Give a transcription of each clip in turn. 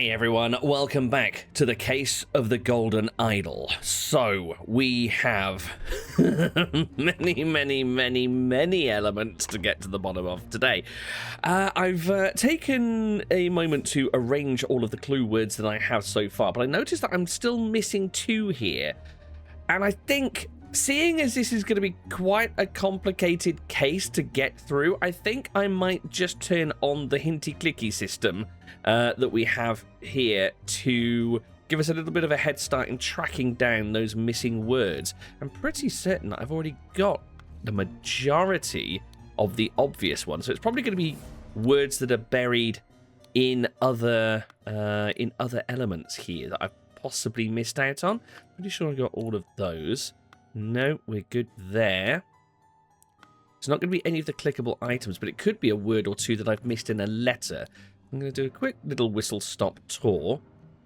Hey everyone, welcome back to the case of the Golden Idol. So, we have many elements to get to the bottom of today. I've taken a moment to arrange all of the clue words that I have so far, but I noticed that I'm still missing two here. And I think, seeing as this is going to be quite a complicated case to get through, I think I might just turn on the hinty-clicky system that we have here to give us a little bit of a head start in tracking down those missing words. I'm pretty certain that I've already got the majority of the obvious ones, so it's probably going to be words that are buried in other elements here that I've possibly missed out on. Pretty sure I got all of those. No, we're good there. It's not going to be any of the clickable items, but it could be a word or two that I've missed in a letter. I'm going to do a quick little whistle-stop tour,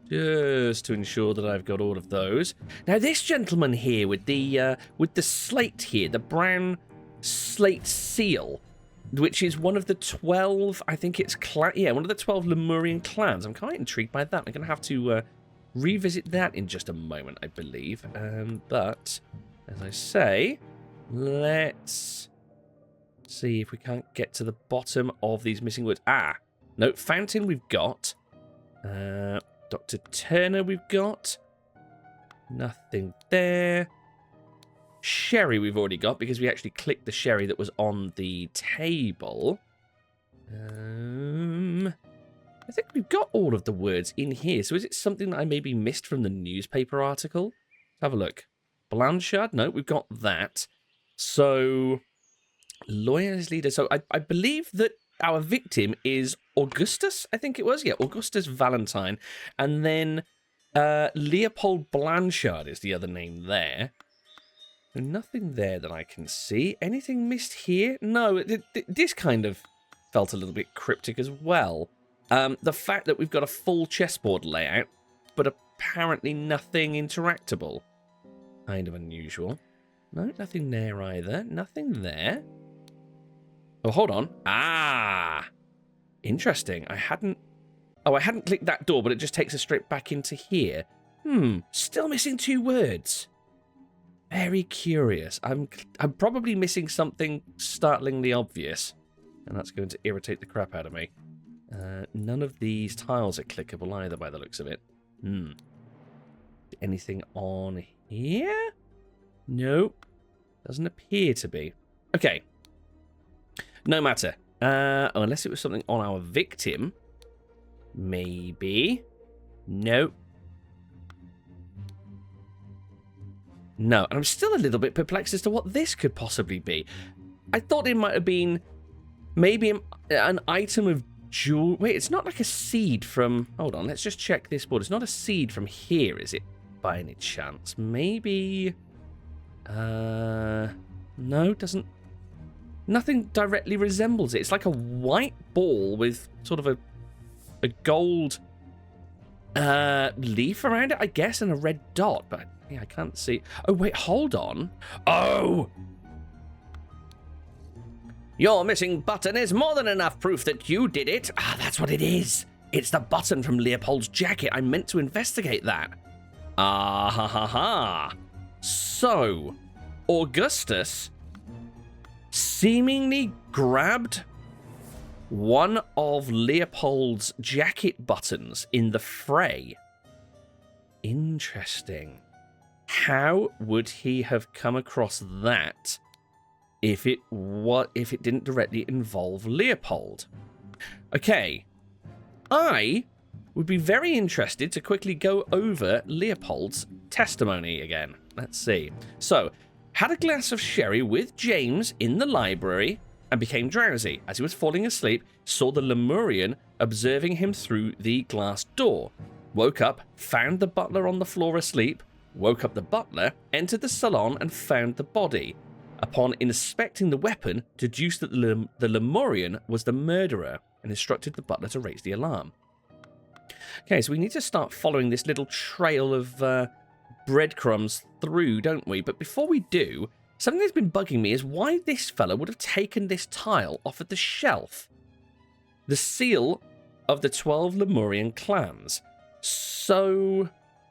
just to ensure that I've got all of those. Now, this gentleman here with the slate here, the brown slate seal, which is one of the 12, I think it's, one of the 12 Lemurian clans. I'm quite intrigued by that. I'm going to have to revisit that in just a moment, I believe. But, as I say, let's see if we can't get to the bottom of these missing words. No, Fountain we've got. Dr. Turner we've got. Nothing there. Sherry we've already got because we actually clicked the sherry that was on the table. I think we've got all of the words in here. So is it something that I maybe missed from the newspaper article? Let's have a look. Blanchard? No, we've got that. So, lawyer's leader. So I believe that our victim is Augustus, I think it was. Yeah, Augustus Valentine. And then Leopold Blanchard is the other name there. Nothing there that I can see. Anything missed here? No, this kind of felt a little bit cryptic as well. The fact that we've got a full chessboard layout, but apparently nothing interactable. Kind of unusual. No, nothing there either. Nothing there. Oh, hold on. Interesting. I hadn't clicked that door, but it just takes us straight back into here. Still missing two words. Very curious. I'm probably missing something startlingly obvious, and that's going to irritate the crap out of me. None of these tiles are clickable either, by the looks of it. Anything on here? Nope. Doesn't appear to be. Okay. No matter. Unless it was something on our victim. Maybe. Nope. No, and I'm still a little bit perplexed as to what this could possibly be. I thought it might have been maybe an item of jewel. Wait, it's not like a seed from... Hold on, let's just check this board. It's not a seed from here, is it? By any chance? Maybe... No, doesn't... Nothing directly resembles it. It's like a white ball with sort of a gold leaf around it, I guess, and a red dot. But yeah, I can't see. Oh, wait, hold on. Oh! Your missing button is more than enough proof that you did it. That's what it is. It's the button from Leopold's jacket. I meant to investigate that. So, Augustus seemingly grabbed one of Leopold's jacket buttons in the fray. Interesting. How would he have come across that if it didn't directly involve Leopold? Okay. I would be very interested to quickly go over Leopold's testimony again. Let's see. So, had a glass of sherry with James in the library and became drowsy. As he was falling asleep, saw the Lemurian observing him through the glass door. Woke up, found the butler on the floor asleep, woke up the butler, entered the salon and found the body. Upon inspecting the weapon, deduced that the Lemurian was the murderer and instructed the butler to raise the alarm. Okay, so we need to start following this little trail of breadcrumbs through, don't we? But before we do, something that's been bugging me is why this fella would have taken this tile off of the shelf. The seal of the 12 Lemurian clans. So,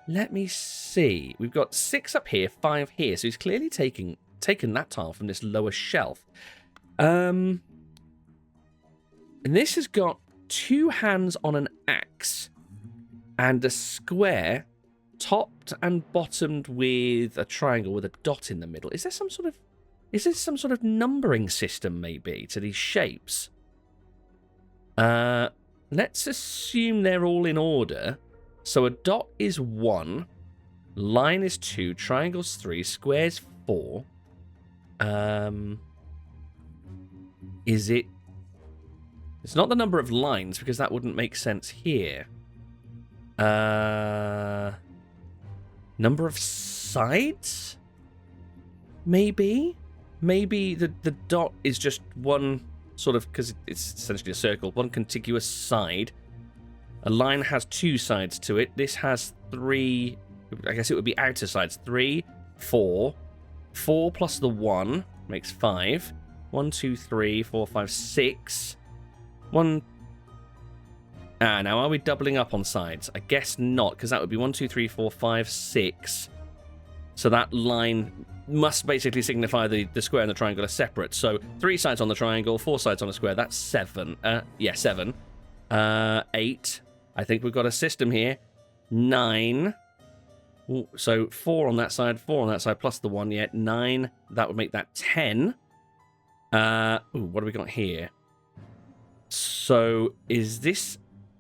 let me see. We've got 6 up here, 5 here. So he's clearly taken that tile from this lower shelf. And this has got 2 hands on an axe and a square topped and bottomed with a triangle with a dot in the middle. Is there some sort of numbering system maybe to these shapes? Let's assume they're all in order. So a dot is 1, line is 2, triangle's 3, square's 4. Is it? It's not the number of lines because that wouldn't make sense here. Number of sides? Maybe the dot is just one sort of, because it's essentially a circle, one contiguous side. A line has 2 sides to it. This has 3. I guess it would be outer sides. 3, 4. 4 plus the 1 makes 5. 1, 2, 3, 4, 5, 6. 1. Now are we doubling up on sides? I guess not, because that would be 1, 2, 3, 4, 5, 6. So that line must basically signify the square and the triangle are separate. So 3 sides on the triangle, 4 sides on the square. That's 7. 7. 8. I think we've got a system here. 9. Ooh, so 4 on that side, 4 on that side, plus the 1. Yeah, 9. That would make that 10. What do we got here? So is this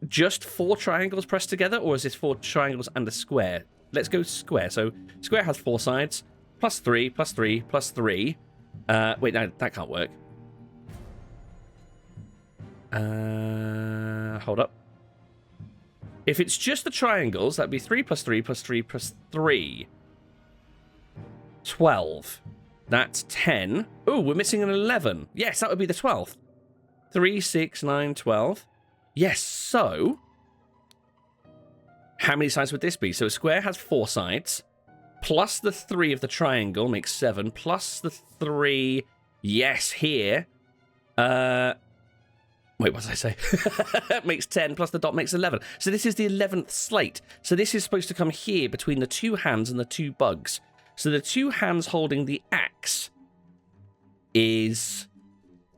just 4 triangles pressed together, or is this 4 triangles and a square? Let's go square. So square has 4 sides, plus 3, plus 3, plus 3. Wait, no, that can't work. Hold up. If it's just the triangles, that'd be 3 plus 3 plus 3 plus 3. 12. That's 10. Oh, we're missing an 11. Yes, that would be the 12th. 3, 6, 9, 12. Yes, so how many sides would this be? So a square has 4 sides, plus the 3 of the triangle makes 7, plus the 3, yes, here. Wait, what did I say? Makes 10, plus the dot makes 11. So this is the 11th slate. So this is supposed to come here between the 2 hands and the 2 bugs. So the 2 hands holding the axe is...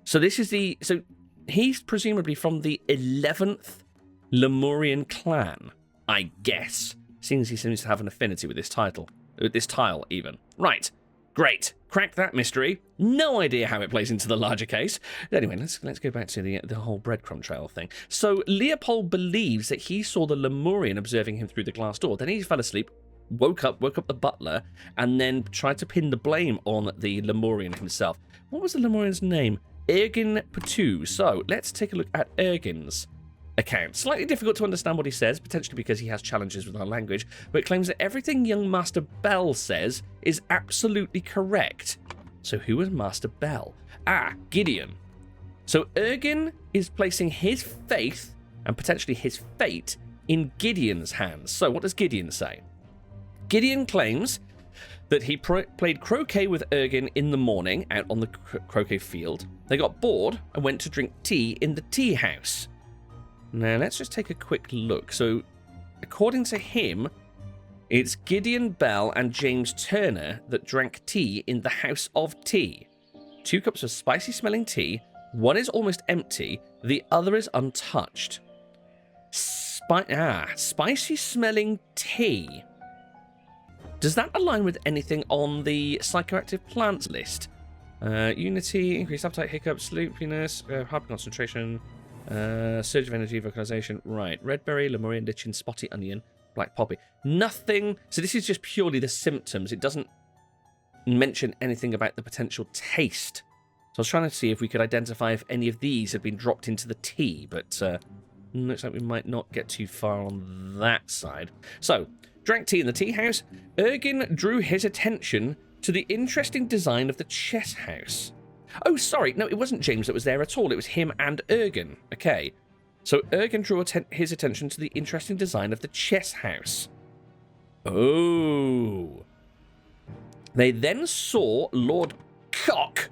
So this is the... So he's presumably from the 11th Lemurian clan, I guess. Seeing as he seems to have an affinity with this title. With this tile, even. Right. Great. Crack that mystery. No idea how it plays into the larger case. Anyway, let's go back to the whole breadcrumb trail thing. So Leopold believes that he saw the Lemurian observing him through the glass door. Then he fell asleep, woke up the butler, and then tried to pin the blame on the Lemurian himself. What was the Lemurian's name? Ergin Patu. So let's take a look at Ergin's account. Slightly difficult to understand what he says, potentially because he has challenges with our language, but claims that everything young Master Bell says is absolutely correct. So who was Master Bell? Gideon. So Ergin is placing his faith, and potentially his fate, in Gideon's hands. So what does Gideon say? Gideon claims that he played croquet with Ergin in the morning out on the croquet field. They got bored and went to drink tea in the tea house. Now, let's just take a quick look. So, according to him, it's Gideon Bell and James Turner that drank tea in the House of Tea. 2 cups of spicy-smelling tea. One is almost empty. The other is untouched. Spicy-smelling tea. Does that align with anything on the psychoactive plants list? Unity, increased appetite, hiccups, sleepiness, hyper concentration... surge of energy, vocalization. Right. Red berry, Lemurian lichen, spotty onion, black poppy. Nothing. So this is just purely the symptoms. It doesn't mention anything about the potential taste. So I was trying to see if we could identify if any of these had been dropped into the tea, but looks like we might not get too far on that side. So, drank tea in the tea house. Ergin drew his attention to the interesting design of the chess house. Oh, sorry. No, it wasn't James that was there at all. It was him and Ergin. Okay. So Ergin drew his attention to the interesting design of the chess house. Oh. They then saw Lord Cock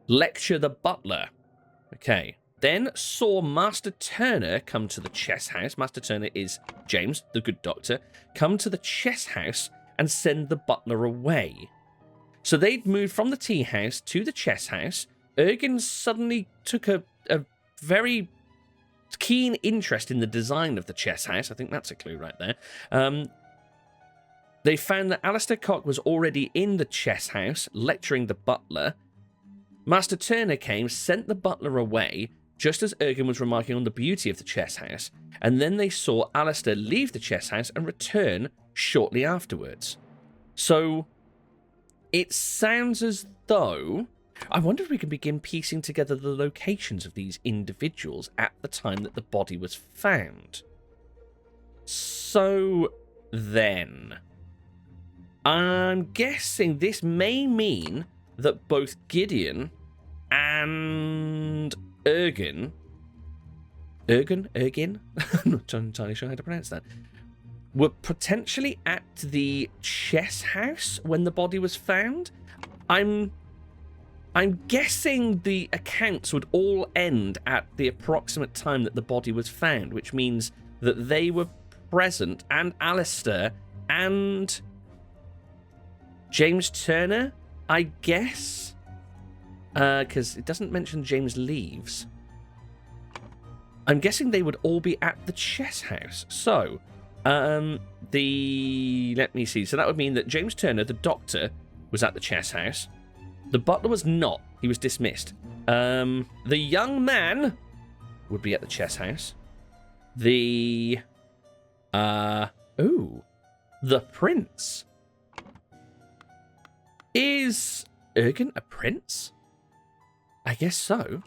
lecture the butler. Okay. then saw Master Turner come to the chess house. Master Turner is James, the good doctor, come to the chess house and send the butler away. So they'd moved from the tea house to the chess house. Ergen suddenly took a very keen interest in the design of the chess house. I think that's a clue right there. They found that Alistair Cock was already in the chess house, lecturing the butler. Master Turner came, sent the butler away, just as Ergen was remarking on the beauty of the chess house, and then they saw Alistair leave the chess house and return shortly afterwards. So, it sounds as though... I wonder if we can begin piecing together the locations of these individuals at the time that the body was found. So, then... I'm guessing this may mean that both Gideon and Ergen... Ergen? I'm not entirely sure how to pronounce that. Were potentially at the chess house when the body was found. I'm guessing the accounts would all end at the approximate time that the body was found, which means that they were present, and Alistair and James Turner, I guess, because it doesn't mention James leaves. I'm guessing they would all be at the chess house. So, let me see. So that would mean that James Turner, the doctor, was at the chess house. The butler was not. He was dismissed. The young man would be at the chess house. The prince. Is Ergen a prince? I guess so.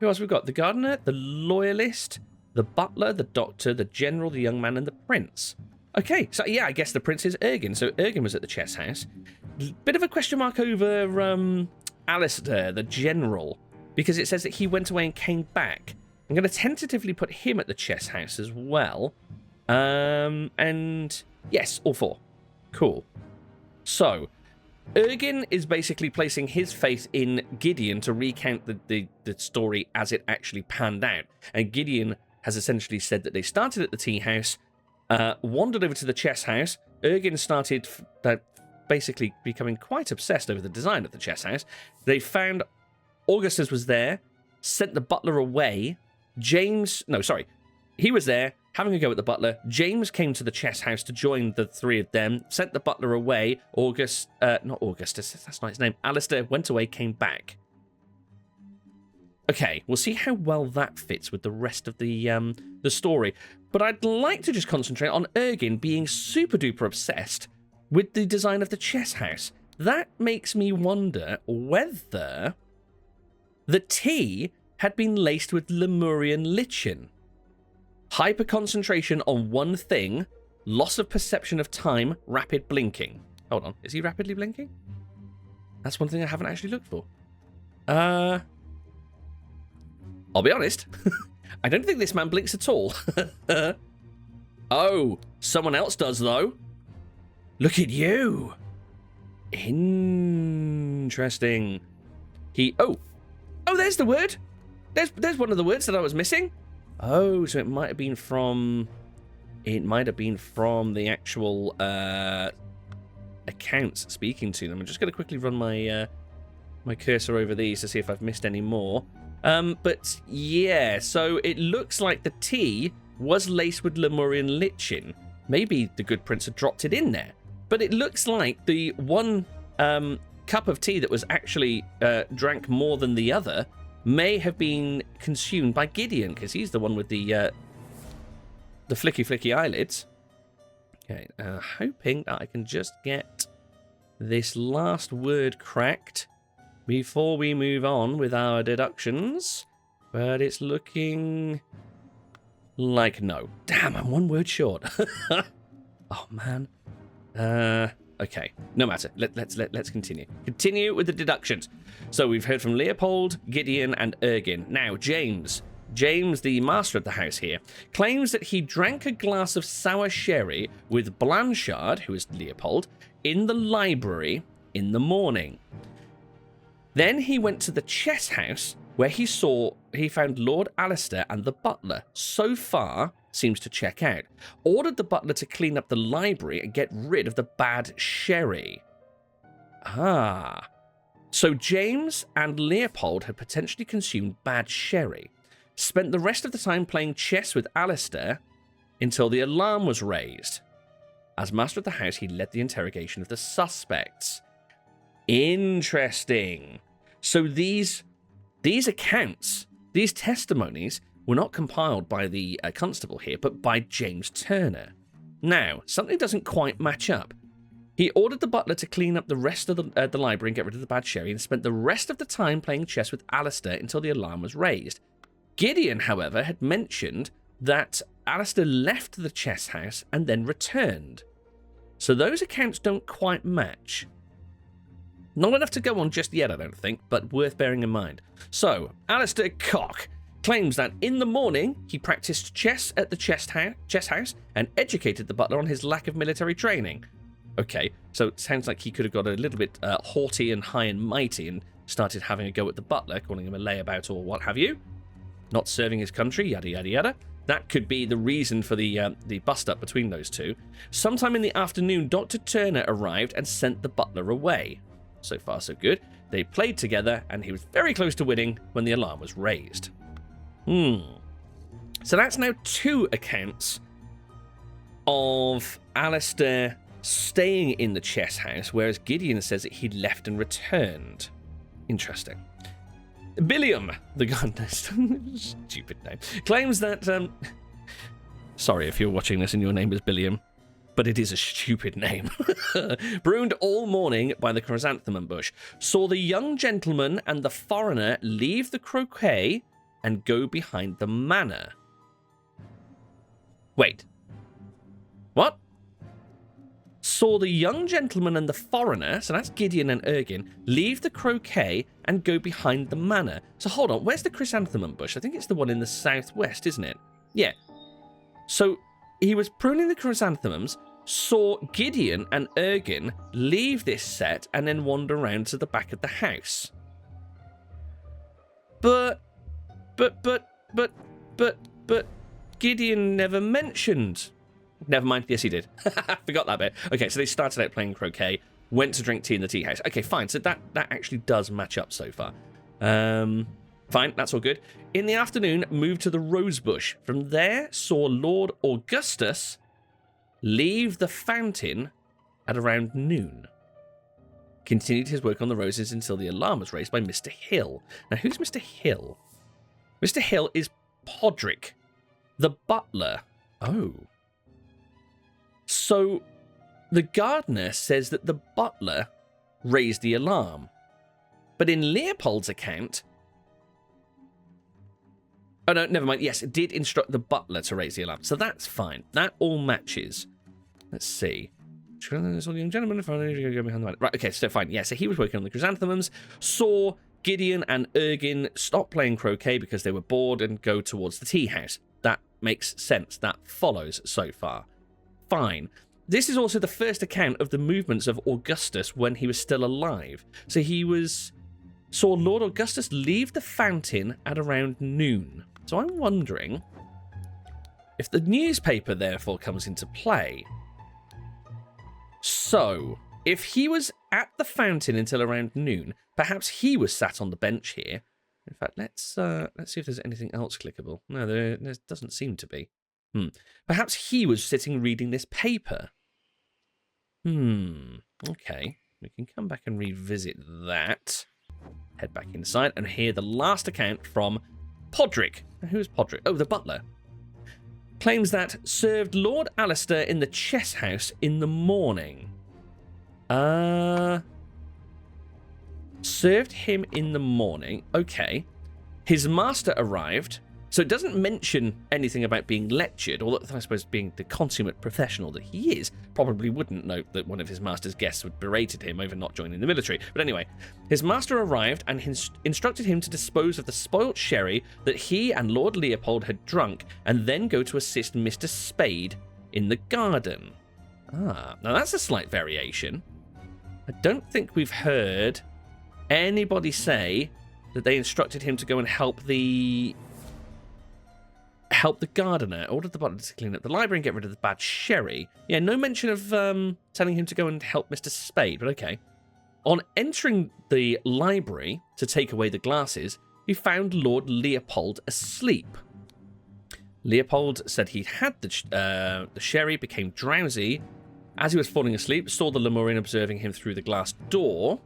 Who else we've got? The gardener, the loyalist, the butler, the doctor, the general, the young man, and the prince. Okay, so yeah, I guess the prince is Ergen. So Ergen was at the chess house. Bit of a question mark over Alistair, the general, because it says that he went away and came back. I'm going to tentatively put him at the chess house as well. And yes, all four. Cool. So, Ergen is basically placing his faith in Gideon to recount the story as it actually panned out. And Gideon has essentially said that they started at the tea house, wandered over to the chess house. Ergen started basically becoming quite obsessed over the design of the chess house. They found Augustus was there, sent the butler away. He was there, having a go at the butler. James came to the chess house to join the three of them, sent the butler away. Not Augustus, that's not his name. Alistair went away, came back. Okay, we'll see how well that fits with the rest of the story. But I'd like to just concentrate on Ergen being super duper obsessed with the design of the chess house. That makes me wonder whether the tea had been laced with Lemurian lichen. Hyper concentration on one thing, loss of perception of time, rapid blinking. Hold on, is he rapidly blinking? That's one thing I haven't actually looked for. I'll be honest. I don't think this man blinks at all. Oh, someone else does though. Look at you. Interesting. Oh, there's the word. There's one of the words that I was missing. Oh, so it might have been from the actual accounts speaking to them. I'm just going to quickly run my my cursor over these to see if I've missed any more. But yeah, so it looks like the tea was laced with Lemurian lichen. Maybe the good prince had dropped it in there. But it looks like the one cup of tea that was actually drank more than the other may have been consumed by Gideon, because he's the one with the flicky eyelids. Okay, hoping that I can just get this last word cracked before we move on with our deductions. But it's looking like no. Damn, I'm one word short. Oh, man. Okay, no matter. Let's continue. Continue with the deductions. So we've heard from Leopold, Gideon, and Ergen. Now, James, the master of the house here, claims that he drank a glass of sour sherry with Blanchard, who is Leopold, in the library in the morning. Then he went to the chess house where he found Lord Alistair and the butler. So far, seems to check out. Ordered the butler to clean up the library and get rid of the bad sherry. Ah. So James and Leopold had potentially consumed bad sherry. Spent the rest of the time playing chess with Alistair until the alarm was raised. As master of the house, he led the interrogation of the suspects. Interesting. So these accounts, these testimonies, were not compiled by the constable here, but by James Turner. Now, something doesn't quite match up. He ordered the butler to clean up the rest of the library and get rid of the bad sherry, and spent the rest of the time playing chess with Alistair until the alarm was raised. Gideon, however, had mentioned that Alistair left the chess house and then returned. So those accounts don't quite match. Not enough to go on just yet, I don't think, but worth bearing in mind. So, Alistair Cock claims that in the morning he practiced chess at the chess house and educated the butler on his lack of military training. Okay, so it sounds like he could have got a little bit haughty and high and mighty and started having a go at the butler, calling him a layabout or what have you. Not serving his country, yada yada yada. That could be the reason for the bust-up between those two. Sometime in the afternoon, Dr. Turner arrived and sent the butler away. So far, so good. They played together, and he was very close to winning when the alarm was raised. So that's now 2 accounts of Alistair staying in the chess house, whereas Gideon says that he left and returned. Interesting. Billiam, the gardener, stupid name, claims that, sorry if you're watching this and your name is Billiam, but it is a stupid name. Pruned all morning by the chrysanthemum bush. Saw the young gentleman and the foreigner leave the croquet and go behind the manor. Wait. What? Saw the young gentleman and the foreigner, so that's Gideon and Ergin, leave the croquet and go behind the manor. So hold on, where's the chrysanthemum bush? I think it's the one in the southwest, isn't it? Yeah. So he was pruning the chrysanthemums, saw Gideon and Ergin leave this set and then wander around to the back of the house. But Gideon never mentioned... Never mind. Yes, he did. Forgot that bit. Okay, so they started out playing croquet, went to drink tea in the tea house. Okay, fine. So that actually does match up so far. Fine, that's all good. In the afternoon, moved to the rose bush. From there, saw Lord Augustus leave the fountain at around noon. Continued his work on the roses until the alarm was raised by Mr. Hill. Now, who's Mr. Hill? Mr. Hill is Podrick, the butler. Oh. So, the gardener says that the butler raised the alarm. But in Leopold's account... Oh, no, never mind. Yes, it did instruct the butler to raise the alarm. So that's fine. That all matches. Let's see. Right, okay, so fine. Yeah, so he was working on the chrysanthemums, saw Gideon and Ergin stop playing croquet because they were bored and go towards the tea house. That makes sense. That follows so far. Fine. This is also the first account of the movements of Augustus when he was still alive. So saw Lord Augustus leave the fountain at around noon. So I'm wondering if the newspaper therefore comes into play. So, if he was at the fountain until around noon, perhaps he was sat on the bench here. In fact, let's see if there's anything else clickable. No, there doesn't seem to be. Perhaps he was sitting reading this paper. Okay. We can come back and revisit that. Head back inside and hear the last account from Podrick. Who's Podrick? Oh, the butler. Claims that served Lord Alistair in the chess house in the morning. Served him in the morning. Okay. His master arrived. So it doesn't mention anything about being lectured, although I suppose being the consummate professional that he is, probably wouldn't note that one of his master's guests had berated him over not joining the military. But anyway, his master arrived and instructed him to dispose of the spoilt sherry that he and Lord Leopold had drunk, and then go to assist Mr. Spade in the garden. Now that's a slight variation. I don't think we've heard anybody say that they instructed him to go and help the gardener. Ordered the butler to clean up the library and get rid of the bad sherry. Yeah, no mention of telling him to go and help Mr. Spade, but okay. On entering the library to take away the glasses, he found Lord Leopold asleep. Leopold said he had the sherry, became drowsy. As he was falling asleep, saw the Lemurian observing him through the glass door,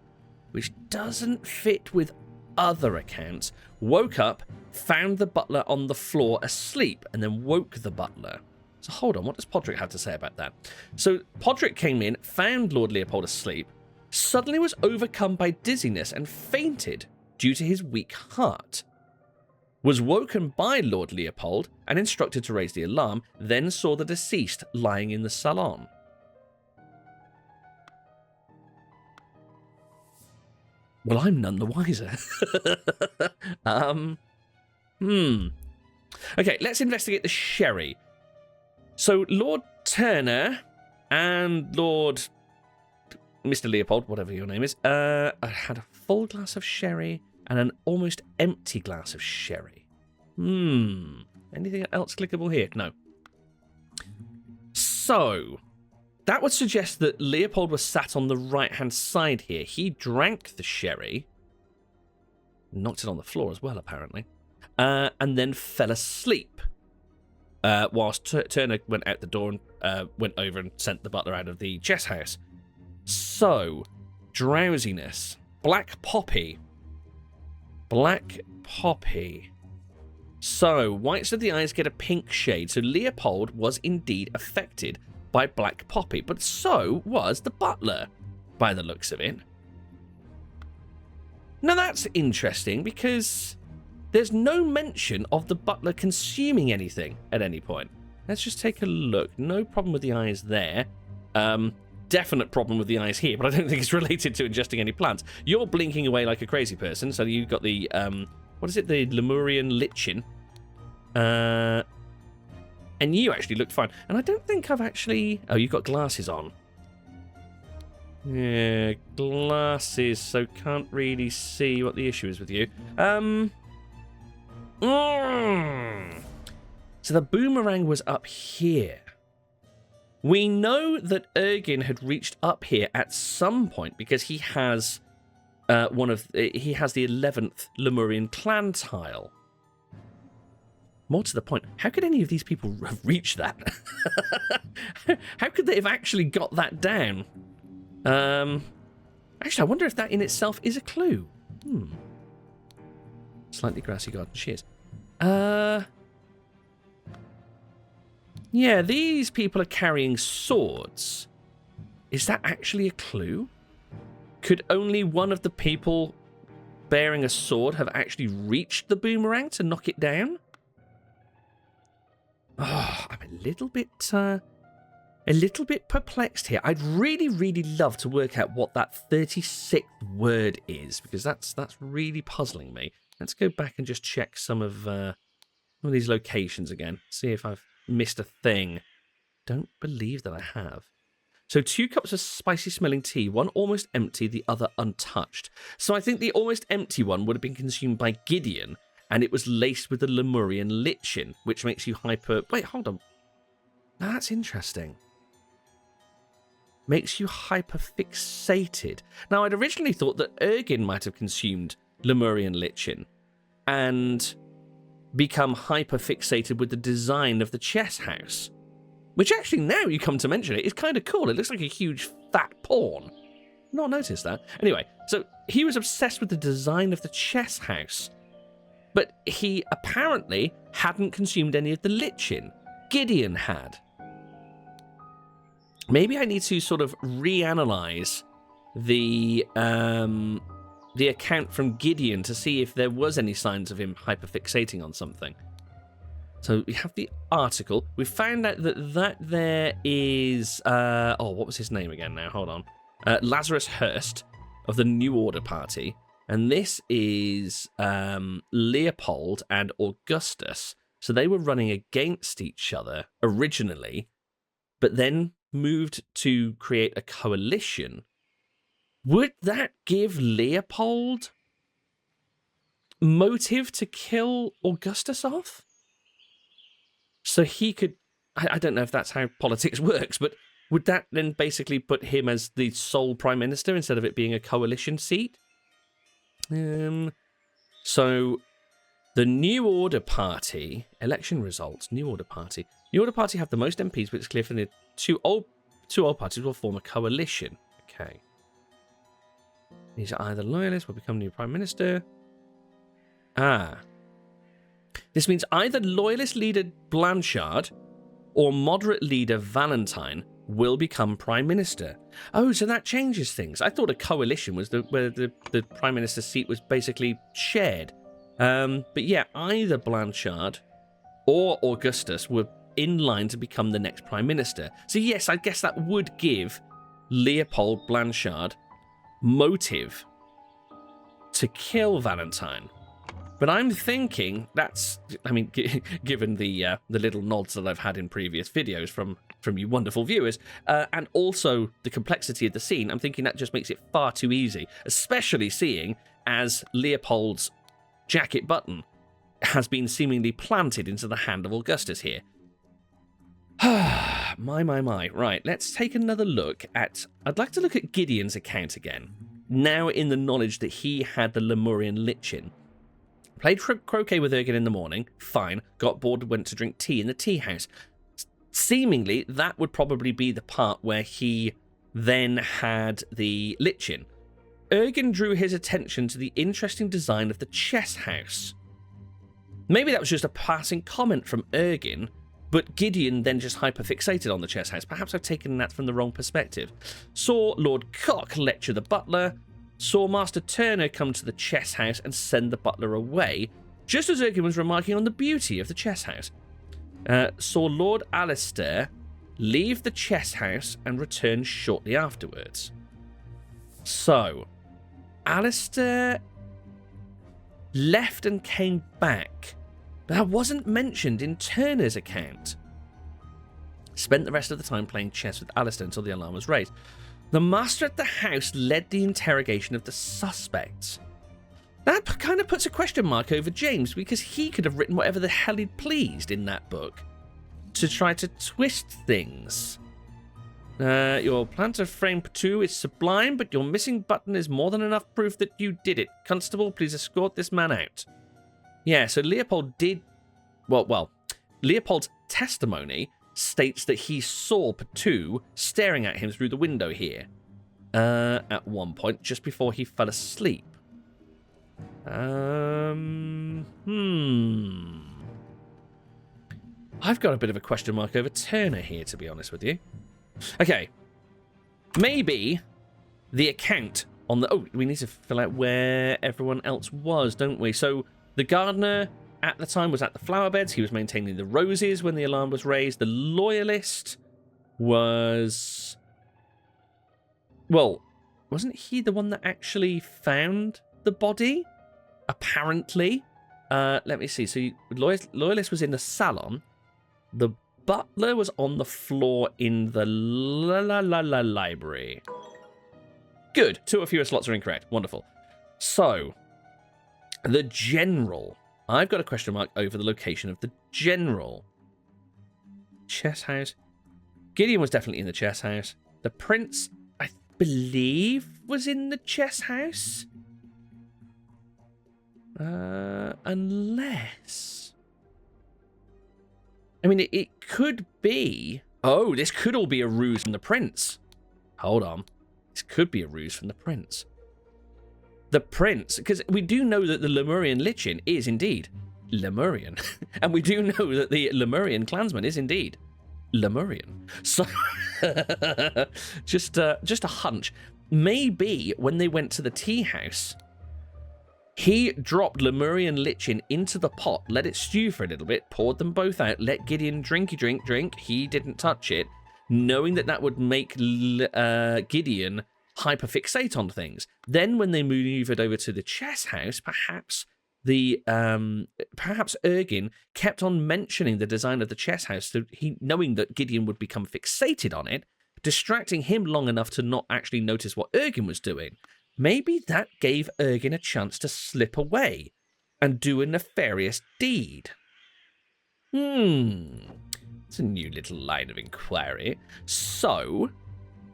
which doesn't fit with other accounts. Woke up, found the butler on the floor asleep, and then woke the butler. So hold on, what does Podrick have to say about that? So Podrick came in, found Lord Leopold asleep, suddenly was overcome by dizziness and fainted due to his weak heart. Was woken by Lord Leopold and instructed to raise the alarm, then saw the deceased lying in the salon. Well, I'm none the wiser. Okay, let's investigate the sherry. So Lord Turner and Lord Mr. Leopold, whatever your name is, had a full glass of sherry and an almost empty glass of sherry. Anything else clickable here? No. So, that would suggest that Leopold was sat on the right-hand side here. He drank the sherry, knocked it on the floor as well, apparently, and then fell asleep, whilst Turner went out the door and went over and sent the butler out of the chess house. So, drowsiness. Black poppy. Black poppy. So, whites of the eyes get a pink shade. So, Leopold was indeed affected by black poppy. But so was the butler, by the looks of it. Now, that's interesting because there's no mention of the butler consuming anything at any point. Let's just take a look. No problem with the eyes there. Definite problem with the eyes here, but I don't think it's related to ingesting any plants. You're blinking away like a crazy person, so you've got the, what is it, the Lemurian lichen. And you actually look fine. And I don't think I've actually... Oh, you've got glasses on. Yeah, glasses, so can't really see what the issue is with you. So the boomerang was up here. We know that Ergin had reached up here at some point because he has he has the 11th Lemurian clan tile. More to the point, how could any of these people have reached that? How could they have actually got that down? Actually, I wonder if that in itself is a clue. Slightly grassy garden shears. Yeah, these people are carrying swords. Is that actually a clue? Could only one of the people bearing a sword have actually reached the boomerang to knock it down? Oh, I'm a little bit perplexed here. I'd really, really love to work out what that 36th word is, because that's really puzzling me. Let's go back and just check some of these locations again. See if I've missed a thing. Don't believe that I have. So 2 cups of spicy smelling tea, one almost empty, the other untouched. So I think the almost empty one would have been consumed by Gideon, and it was laced with the Lemurian lichen, which makes you hyper... Wait, hold on. Now that's interesting. Makes you hyperfixated. Now, I'd originally thought that Ergin might have consumed Lemurian lichen and become hyperfixated with the design of the chess house. Which actually, now you come to mention it, is kind of cool. It looks like a huge fat pawn. Not noticed that. Anyway, so he was obsessed with the design of the chess house. But he apparently hadn't consumed any of the lichen. Gideon had. Maybe I need to sort of reanalyze the account from Gideon to see if there was any signs of him hyperfixating on something. So we have the article. We found out that there is... what was his name again now? Hold on. Lazarus Hurst of the New Order Party. And this is Leopold and Augustus. So they were running against each other originally, but then moved to create a coalition. Would that give Leopold motive to kill Augustus off? So he could... I don't know if that's how politics works, but would that then basically put him as the sole prime minister instead of it being a coalition seat? So the New Order Party, election results, New Order Party. New Order Party have the most MPs, but it's clear from the two old parties will form a coalition. Okay. These are either loyalists will become new prime minister. This means either loyalist leader Blanchard or moderate leader Valentine will become prime minister. Oh, so that changes things. I thought a coalition was where the prime minister's seat was basically shared. But yeah, either Blanchard or Augustus were in line to become the next prime minister. So yes, I guess that would give Leopold Blanchard motive to kill Valentine. But I'm thinking that's, I mean, given the little nods that I've had in previous videos from you wonderful viewers, and also the complexity of the scene, I'm thinking that just makes it far too easy, especially seeing as Leopold's jacket button has been seemingly planted into the hand of Augustus here. My. Right, let's take another look at... I'd like to look at Gideon's account again, now in the knowledge that he had the Lemurian lich-in. Played croquet with Ergin in the morning, fine, got bored, went to drink tea in the tea house. Seemingly, that would probably be the part where he then had the lich-in. Ergin drew his attention to the interesting design of the chess house. Maybe that was just a passing comment from Ergin, but Gideon then just hyperfixated on the chess house. Perhaps I've taken that from the wrong perspective. Saw Lord Cock lecture the butler, saw Master Turner come to the chess house and send the butler away, just as Ergin was remarking on the beauty of the chess house. Saw Lord Alistair leave the chess house and return shortly afterwards. So, Alistair left and came back, but that wasn't mentioned in Turner's account. Spent the rest of the time playing chess with Alistair until the alarm was raised. The master at the house led the interrogation of the suspects. That kind of puts a question mark over James, because he could have written whatever the hell he'd pleased in that book to try to twist things. Your plan to frame Patu is sublime, but your missing button is more than enough proof that you did it. Constable, please escort this man out. Yeah, so Leopold did... Well, Leopold's testimony states that he saw Patu staring at him through the window here at one point, just before he fell asleep. I've got a bit of a question mark over Turner here, to be honest with you. Okay, maybe the account on the... Oh, we need to fill out where everyone else was, don't we? So the gardener at the time was at the flower beds. He was maintaining the roses when the alarm was raised. The loyalist was... Well, wasn't he the one that actually found the body? Apparently. Let me see. So loyalist was in the salon. The butler was on the floor in the library. Good. 2 or fewer slots are incorrect. Wonderful. So, the general. I've got a question mark over the location of the general. Chess house. Gideon was definitely in the chess house. The prince, I believe, was in the chess house. Unless... I mean, it could be... Oh, this could all be a ruse from the prince. Hold on. This could be a ruse from the prince. The prince, because we do know that the Lemurian lich-in is indeed Lemurian. And we do know that the Lemurian clansman is indeed Lemurian. So, just a hunch. Maybe when they went to the tea house, he dropped Lemurian lich-in into the pot, let it stew for a little bit, poured them both out, let Gideon drink. He didn't touch it, knowing that would make Gideon hyperfixate on things. Then when they maneuvered over to the chess house, perhaps Ergin kept on mentioning the design of the chess house, so knowing that Gideon would become fixated on it, distracting him long enough to not actually notice what Ergin was doing. Maybe that gave Ergin a chance to slip away. and do a nefarious deed. It's a new little line of inquiry. So,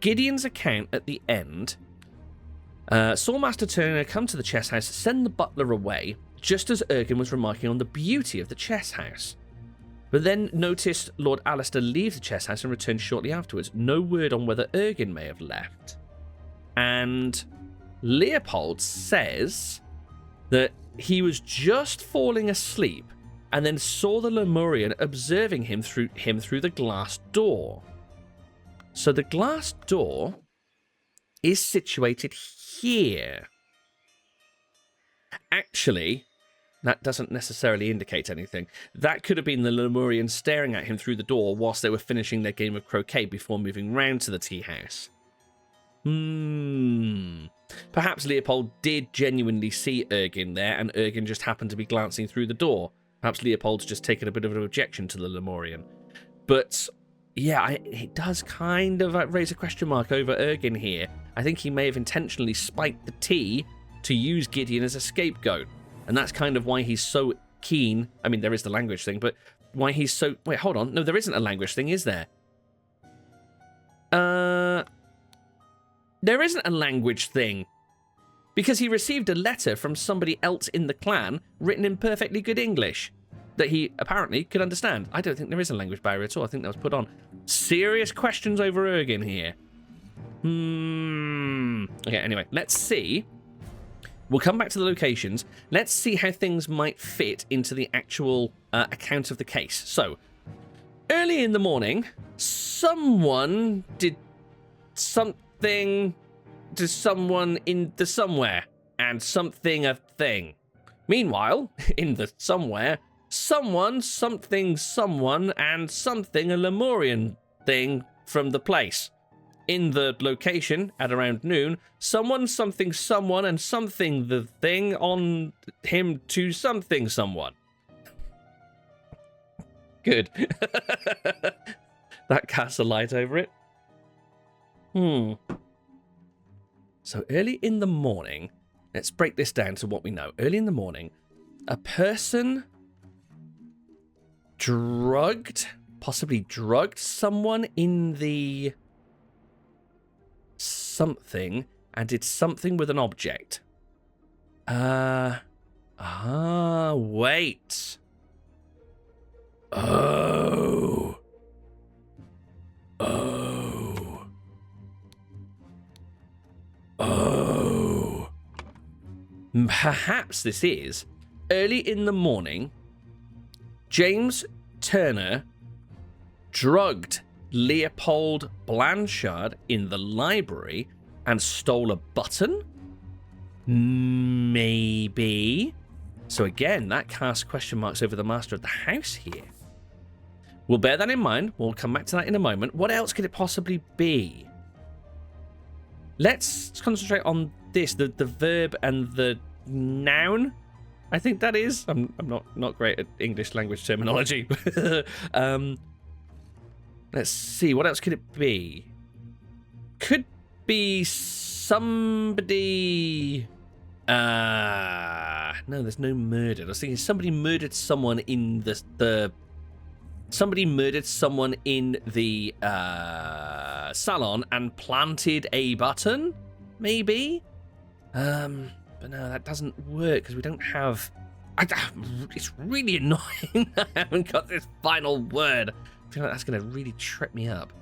Gideon's account at the end saw Master Turner come to the chess house, send the butler away, just as Ergin was remarking on the beauty of the chess house. But then noticed Lord Alistair leave the chess house and return shortly afterwards. No word on whether Ergin may have left. And Leopold says that he was just falling asleep and then saw the Lemurian observing him through the glass door. So the glass door is situated here. Actually, that doesn't necessarily indicate anything. That could have been the Lemurian staring at him through the door whilst they were finishing their game of croquet before moving round to the tea house. Perhaps Leopold did genuinely see Ergin there, and Ergin just happened to be glancing through the door. Perhaps Leopold's just taken a bit of an objection to the Lemurian. But, yeah, it does kind of raise a question mark over Ergin here. I think he may have intentionally spiked the tea to use Gideon as a scapegoat. And that's kind of why he's so keen. I mean, there is the language thing, but why he's so... Wait, hold on. No, there isn't a language thing, is there? There isn't a language thing. Because he received a letter from somebody else in the clan written in perfectly good English that he apparently could understand. I don't think there is a language barrier at all. I think that was put on. Serious questions over Ergin here. Okay, anyway, let's see. We'll come back to the locations. Let's see how things might fit into the actual account of the case. So, early in the morning, someone did something to someone in the somewhere, and something a thing. Meanwhile, in the somewhere, someone, something, someone, and something a Lemurian thing from the place. In the location, at around noon, someone, something, someone, and something the thing on him to something someone. Good. That casts a light over it. So early in the morning, let's break this down to what we know. Early in the morning, a person possibly drugged someone in the something and did something with an object. Wait. Perhaps this is early in the morning. James Turner drugged Leopold Blanchard in the library and stole a button? Maybe. So again, that casts question marks over the master of the house here. We'll bear that in mind. We'll come back to that in a moment. What else could it possibly be? Let's concentrate on this, the verb and the noun. I think that is. I'm not great at English language terminology. Let's see. What else could it be? Could be somebody... no, there's no murder. I was thinking somebody murdered someone in the somebody murdered someone in the salon and planted a button, maybe? But no, that doesn't work because we don't have... it's really annoying I haven't got this final word. I feel like that's going to really trip me up.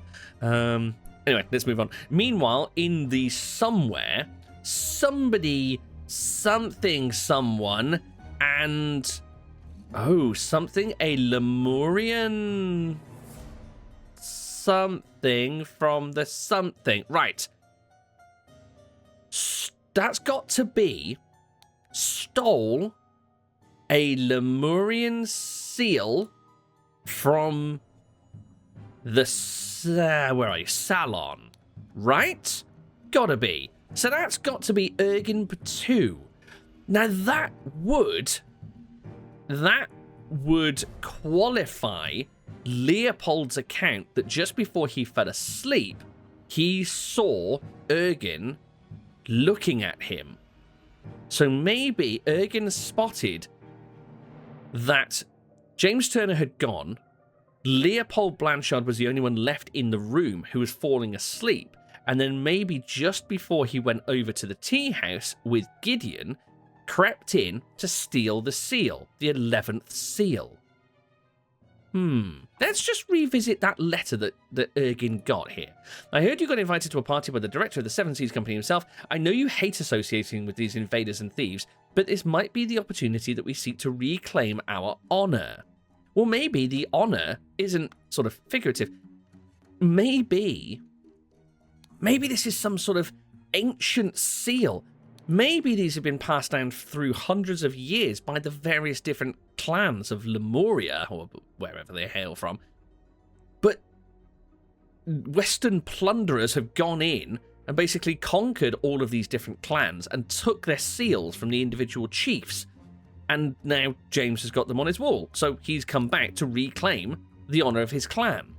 Anyway, let's move on. Meanwhile, in the somewhere, somebody, something, someone, and... Oh, something, a Lemurian... something from the something. Right. That's got to be stole a Lemurian seal from the where are you? Salon, right? Gotta be. So that's got to be Ergin Batu. Now that would qualify Leopold's account that just before he fell asleep, he saw Ergin looking at him. So maybe Ergin spotted that James Turner had gone. Leopold Blanchard was the only one left in the room who was falling asleep. And then maybe just before he went over to the tea house with Gideon, crept in to steal the seal, the 11th seal. Let's just revisit that letter that Ergin got here. I heard you got invited to a party by the director of the Seven Seas Company himself. I know you hate associating with these invaders and thieves, but this might be the opportunity that we seek to reclaim our honor. Well, maybe the honor isn't sort of figurative. Maybe this is some sort of ancient seal. Maybe these have been passed down through hundreds of years by the various different clans of Lemuria, or wherever they hail from. But Western plunderers have gone in and basically conquered all of these different clans and took their seals from the individual chiefs. And now James has got them on his wall, so he's come back to reclaim the honor of his clan.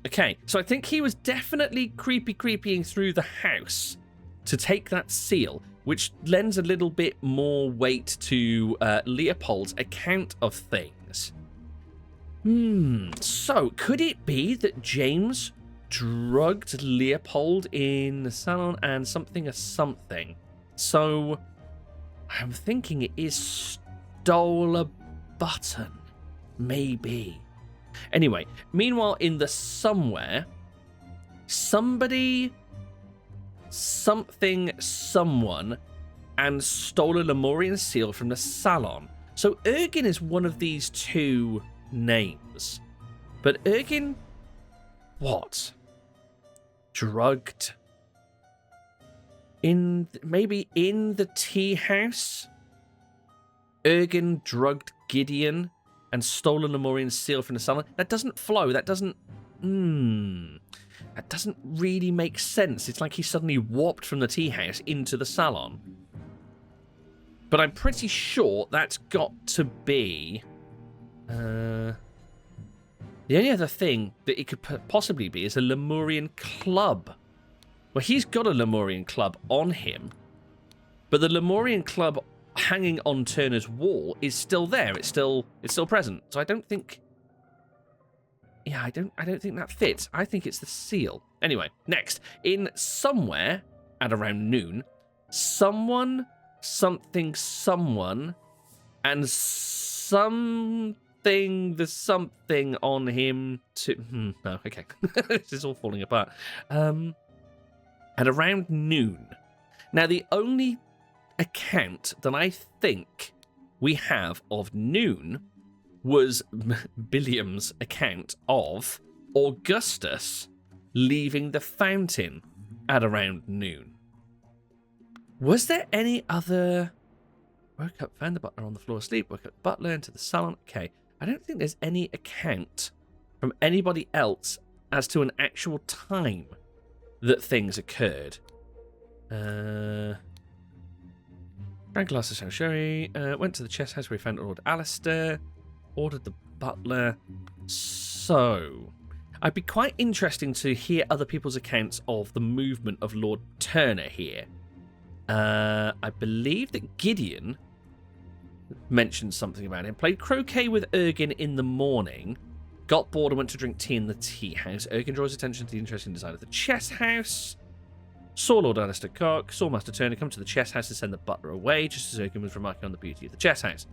Okay, so I think he was definitely creepying through the house to take that seal, which lends a little bit more weight to Leopold's account of things. So could it be that James drugged Leopold in the salon and something? So I'm thinking it is stole a button. Maybe. Anyway, meanwhile, in the somewhere, somebody, something, someone, and stole a Lemurian seal from the salon. So Ergin is one of these two names. But Ergin, what? Drugged? Maybe in the tea house? Ergin drugged Gideon and stole a Lemurian seal from the salon. That doesn't flow. That doesn't really make sense. It's like he suddenly warped from the tea house into the salon. But I'm pretty sure that's got to be... the only other thing that it could possibly be is a Lemurian club. Well, he's got a Lemurian club on him, but the Lemurian club hanging on Turner's wall is still there. It's still present. So I don't think... Yeah, I don't think that fits. I think it's the seal. Anyway, next. In somewhere at around noon, someone, something, someone, and the something on him to... No, okay. This is all falling apart. At around noon. Now, the only account that I think we have of noon was Billiam's account of Augustus leaving the fountain at around noon. Was there any other... Woke up, found the butler on the floor asleep, woke up the butler into the salon. Okay, I don't think there's any account from anybody else as to an actual time that things occurred. Drank a glass of sherry, went to the chess house where he found Lord Alistair, ordered the butler. So, I'd be quite interesting to hear other people's accounts of the movement of Lord Turner here. I believe that Gideon mentioned something about him. Played croquet with Ergin in the morning. Got bored and went to drink tea in the tea house. Ergin draws attention to the interesting design of the chess house. Saw Lord Alistair Cock, saw Master Turner come to the chess house and send the butler away, just as Ergin was remarking on the beauty of the chess house.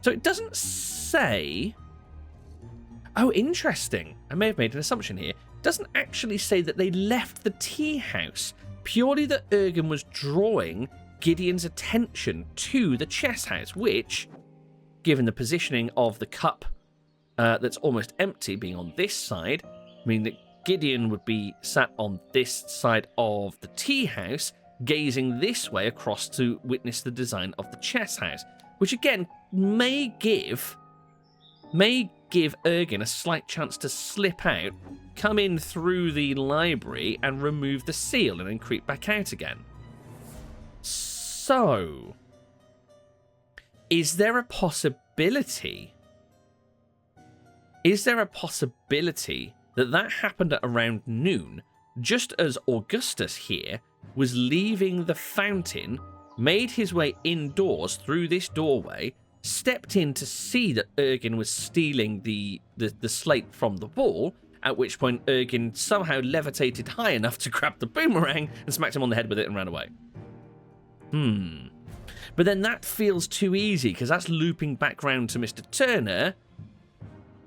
So it doesn't say... Oh, interesting. I may have made an assumption here. It doesn't actually say that they left the tea house. Purely that Ergin was drawing Gideon's attention to the chess house, which, given the positioning of the cup that's almost empty being on this side, meaning that Gideon would be sat on this side of the tea house, gazing this way across to witness the design of the chess house, which again may give Ergin a slight chance to slip out, come in through the library and remove the seal and then creep back out again. So, is there a possibility that happened at around noon, just as Augustus here was leaving the fountain, made his way indoors through this doorway, stepped in to see that Ergin was stealing the slate from the wall, at which point Ergin somehow levitated high enough to grab the boomerang and smacked him on the head with it and ran away. But then that feels too easy, because that's looping back round to Mr. Turner,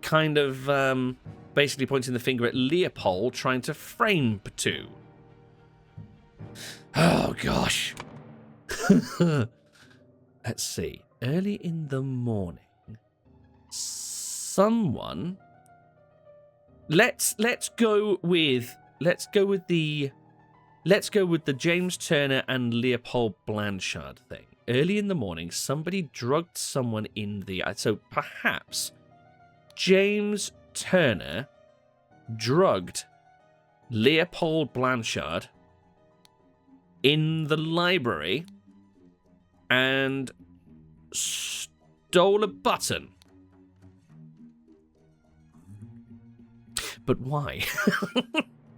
kind of basically pointing the finger at Leopold, trying to frame Patu. Oh, gosh. Let's see. Early in the morning, someone... Let's go with the James Turner and Leopold Blanchard thing. Early in the morning, somebody drugged someone in the... So perhaps James Turner drugged Leopold Blanchard in the library and stole a button. But why?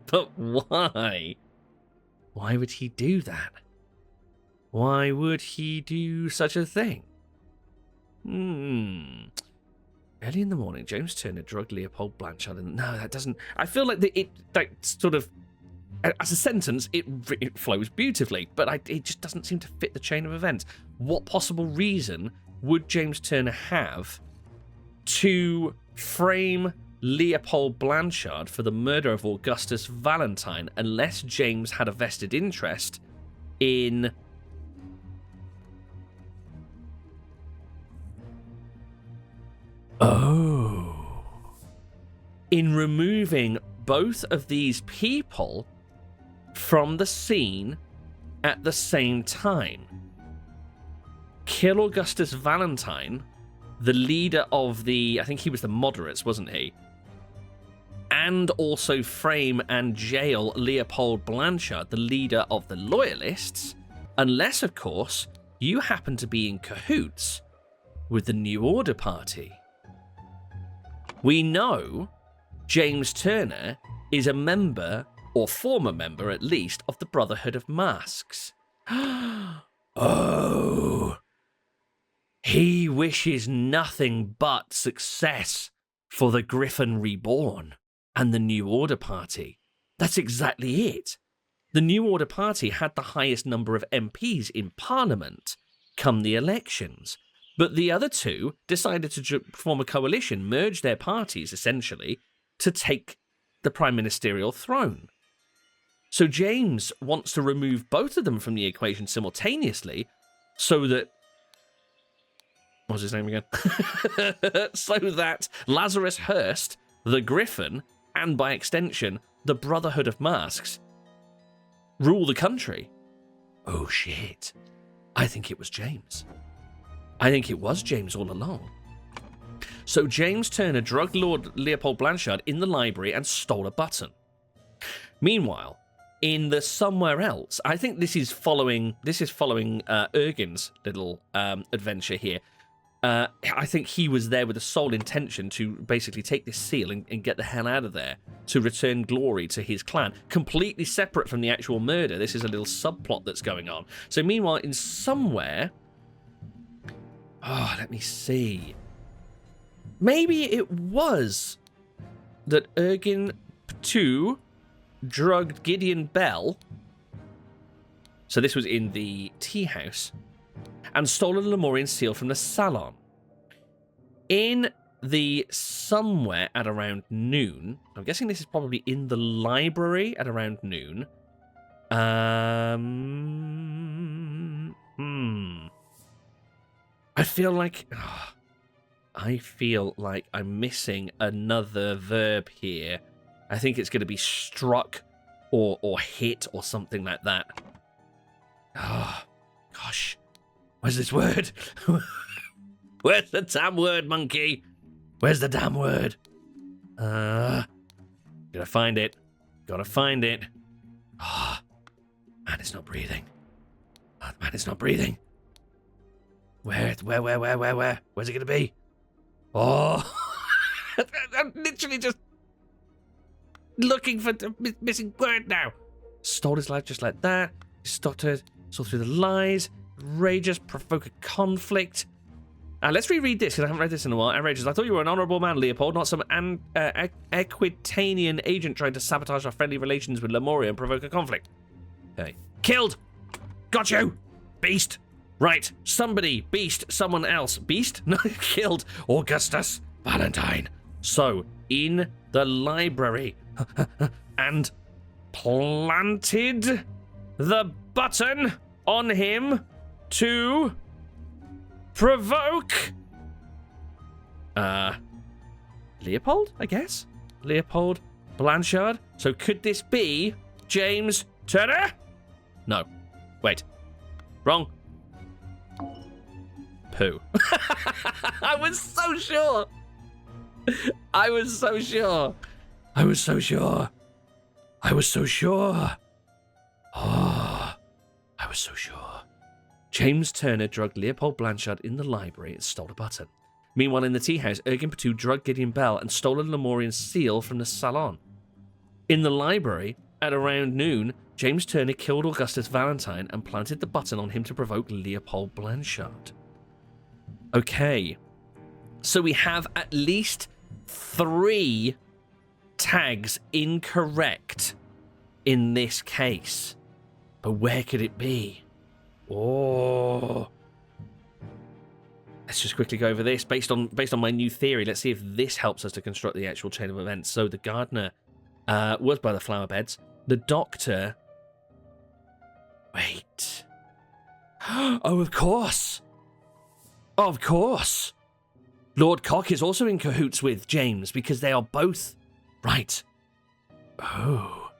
But why? Why would he do that? Why would he do such a thing? Early in the morning, James Turner drugged Leopold Blanchard. And no, that doesn't... I feel like that sort of... As a sentence, it flows beautifully, but it just doesn't seem to fit the chain of events. What possible reason would James Turner have to frame Leopold Blanchard for the murder of Augustus Valentine, unless James had a vested interest in... in removing both of these people from the scene at the same time. Kill Augustus Valentine, the leader of the... I think he was the moderates, wasn't he? And also frame and jail Leopold Blanchard, the leader of the Loyalists, unless, of course, you happen to be in cahoots with the New Order Party. We know James Turner is a member, or former member at least, of the Brotherhood of Masks. Oh, he wishes nothing but success for the Griffin Reborn and the New Order Party. That's exactly it. The New Order Party had the highest number of MPs in Parliament come the elections, but the other two decided to form a coalition, merge their parties, essentially, to take the prime ministerial throne. So James wants to remove both of them from the equation simultaneously so that... What's his name again? So that Lazarus Hearst, the Griffin, and by extension, the Brotherhood of Masks, rule the country. Oh, shit. I think it was James. I think it was James all along. So James Turner drugged Lord Leopold Blanchard in the library and stole a button. Meanwhile, in the Somewhere Else, I think this is following Ergin's little adventure here. I think he was there with the sole intention to basically take this seal and get the hell out of there, to return glory to his clan. Completely separate from the actual murder. This is a little subplot that's going on. So meanwhile, in Somewhere... Oh, let me see. Maybe it was that Ergin Patu drugged Gideon Bell. So this was in the tea house. And stole a Lemurian seal from the salon. In the Somewhere at around noon, I'm guessing this is probably in the library at around noon. I feel like I'm missing another verb here. I think it's going to be struck or hit or something like that. Oh, gosh. Where's this word? Where's the damn word, monkey? Where's the damn word? Gotta find it. Gotta find it. Oh, man, it's not breathing. Oh, man, it's not breathing. Where? Where's it gonna be? Oh, I'm literally just looking for the missing word now. Stole his life just like that. Stuttered, saw through the lies. Rageous, provoke a conflict. Let's reread this, because I haven't read this in a while. Outrageous. I thought you were an honourable man, Leopold, not some Equitanian agent trying to sabotage our friendly relations with Lemuria and provoke a conflict. Okay. Killed! Got you! Beast! Right, somebody, beast, someone else. Beast? No, killed Augustus Valentine. So, in the library, and planted the button on him to provoke Leopold, I guess? Leopold Blanchard. So could this be James Turner? No. Wait. Wrong. Pooh. I was so sure. I was so sure. I was so sure. I was so sure. Oh, I was so sure. James Turner drugged Leopold Blanchard in the library and stole a button. Meanwhile, in the tea house, Ergin Patu drugged Gideon Bell and stole a Lemurian seal from the salon. In the library, at around noon, James Turner killed Augustus Valentine and planted the button on him to provoke Leopold Blanchard. Okay, so we have at least 3 tags incorrect in this case. But where could it be? Oh. Let's just quickly go over this. Based on my new theory, let's see if this helps us to construct the actual chain of events. So the gardener was by the flower beds. The doctor... Wait. Oh, of course. Of course. Lord Cock is also in cahoots with James because they are both... Right. Oh.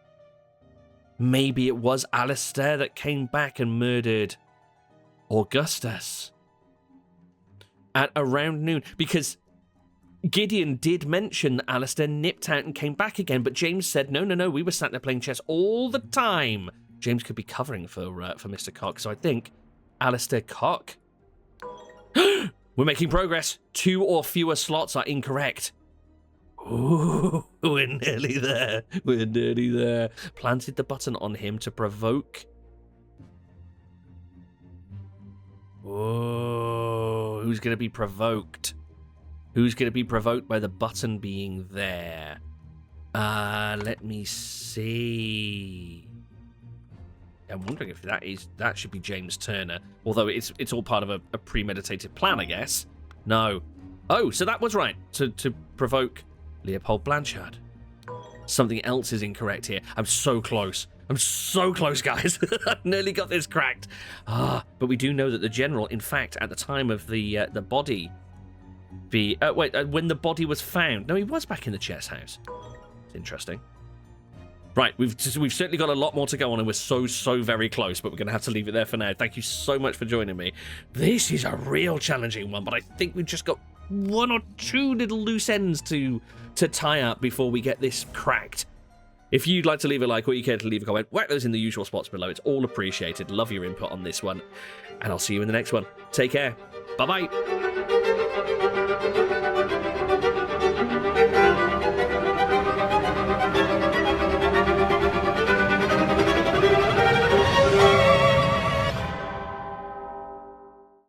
Maybe it was Alistair that came back and murdered Augustus. At around noon. Because Gideon did mention that Alistair nipped out and came back again, but James said, no, we were sat there playing chess all the time. James could be covering for Mr. Cock, so I think Alistair Cock... We're making progress. 2 or fewer slots are incorrect. Ooh, we're nearly there. We're nearly there. Planted the button on him to provoke. Whoa, who's going to be provoked? Who's going to be provoked by the button being there? Let me see. I'm wondering if that should be James Turner. Although it's all part of a premeditated plan, I guess. No. Oh, so that was right. To provoke Leopold Blanchard. Something else is incorrect here. I'm so close. I'm so close, guys. I've nearly got this cracked. But we do know that the general, in fact, at the time of the body, when the body was found. No, he was back in the chess house. It's interesting. Right, we've certainly got a lot more to go on, and we're so very close, but we're going to have to leave it there for now. Thank you so much for joining me. This is a real challenging one, but I think we've just got 1 or 2 little loose ends to tie up before we get this cracked. If you'd like to leave a like or you care to leave a comment, whack those in the usual spots below. It's all appreciated. Love your input on this one, and I'll see you in the next one. Take care. Bye-bye.